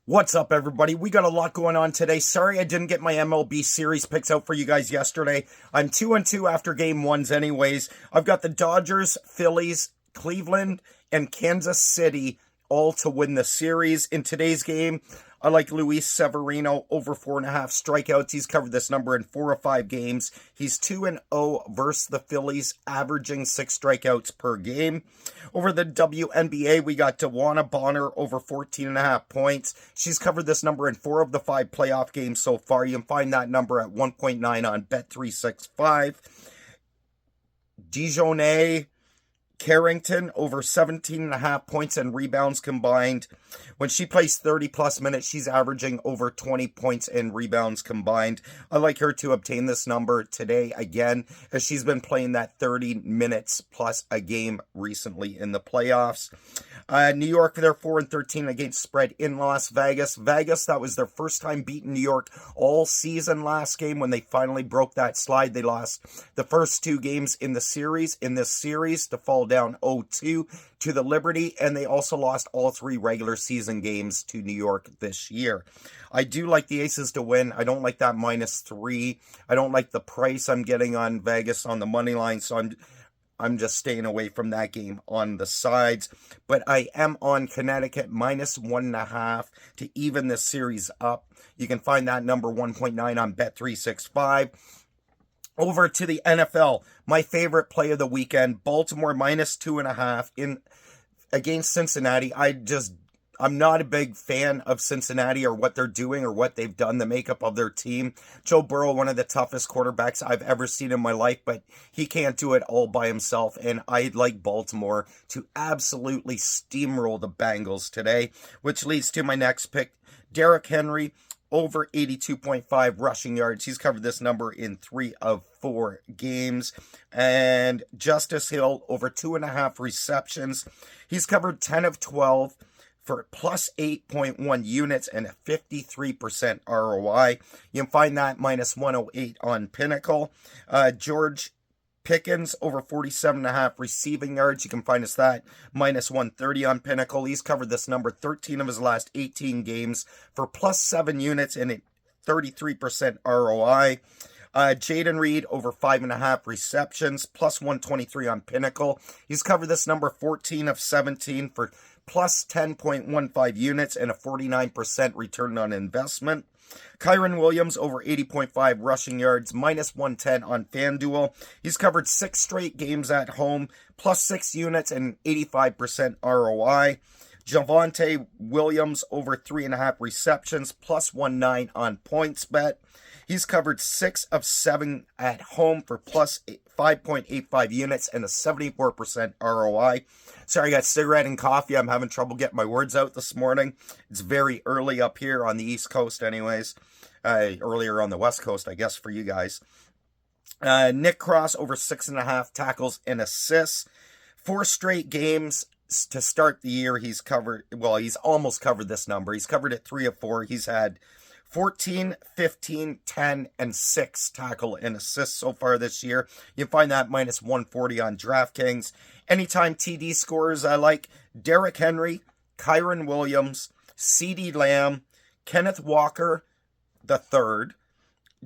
What's up, everybody? We got a lot going on today. Sorry I didn't get my MLB series picks out for you guys yesterday. I'm 2-2 after game ones anyways. I've got the Dodgers, Phillies, Cleveland, and Kansas City all to win the series. In today's game, I like Luis Severino over 4.5 strikeouts. He's covered this number in 4 of 5 games. He's 2-0 versus the Phillies, averaging 6 strikeouts per game. Over the WNBA, we got Dewana Bonner over 14.5 points. She's covered this number in 4 of the 5 playoff games so far. You can find that number at 1.9 on Bet365. Dijonay Carrington over 17.5 points and rebounds combined. When she plays 30 plus minutes, she's averaging over 20 points and rebounds combined. I like her to obtain this number today again, as she's been playing that 30 minutes plus a game recently in the playoffs. New York, they're 4-13 against spread in Las Vegas. Vegas, that was their first time beating New York all season last game when they finally broke that slide. They lost the first 2 games in this series to fall down 0-2 to the Liberty, and they also lost all 3 regular season games to New York this year. I do like the Aces to win. I don't like that -3. I don't like the price I'm getting on Vegas on the money line, so I'm just staying away from that game on the sides. But I am on Connecticut -1.5 to even this series up. You can find that number 1.9 on Bet365. Over to the NFL, my favorite play of the weekend, Baltimore -2.5 in against Cincinnati. I'm not a big fan of Cincinnati or what they're doing or what they've done, the makeup of their team. Joe Burrow, one of the toughest quarterbacks I've ever seen in my life, but he can't do it all by himself, and I'd like Baltimore to absolutely steamroll the Bengals today, which leads to my next pick, Derrick Henry, over 82.5 rushing yards. He's covered this number in 3 of 4 games. And Justice Hill, over 2.5 receptions. He's covered 10 of 12 for plus 8.1 units and a 53% ROI. You can find that -108 on Pinnacle. George Pickens, over 47.5 receiving yards. You can find us that -130 on Pinnacle. He's covered this number 13 of his last 18 games for plus 7 units and a 33% ROI. Jaden Reed, over 5.5 receptions, plus 123 on Pinnacle. He's covered this number 14 of 17 for plus 10.15 units and a 49% return on investment. Kyron Williams, over 80.5 rushing yards, -110 on FanDuel. He's covered 6 straight games at home, plus 6 units and 85% ROI. Javonte Williams, over 3.5 receptions, plus 1.9 on PointsBet. He's covered 6 of 7 at home for plus 5.85 units and a 74% ROI. Sorry, I got cigarette and coffee. I'm having trouble getting my words out this morning. It's very early up here on the East Coast anyways. Earlier on the West Coast, I guess, for you guys. Nick Cross, over 6.5 tackles and assists. 4 straight games to start the year. He's almost covered this number. He's covered it 3 of 4. He's had 14, 15, 10, and 6 tackle and assists so far this year. You can find that -140 on DraftKings. Anytime TD scores, I like Derrick Henry, Kyron Williams, CeeDee Lamb, Kenneth Walker III,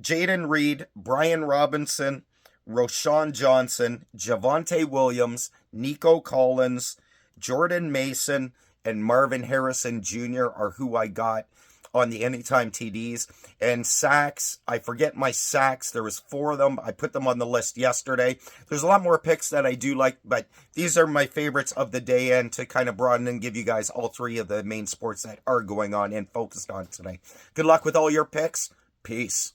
Jaden Reed, Brian Robinson, Roshan Johnson, Javonte Williams, Nico Collins, Jordan Mason, and Marvin Harrison Jr. are who I got on the anytime TDs. And sacks, I forget my sacks. There was 4 of them. I put them on the list yesterday. There's a lot more picks that I do like, but these are my favorites of the day, and to kind of broaden and give you guys all 3 of the main sports that are going on and focused on today. Good luck with all your picks. Peace.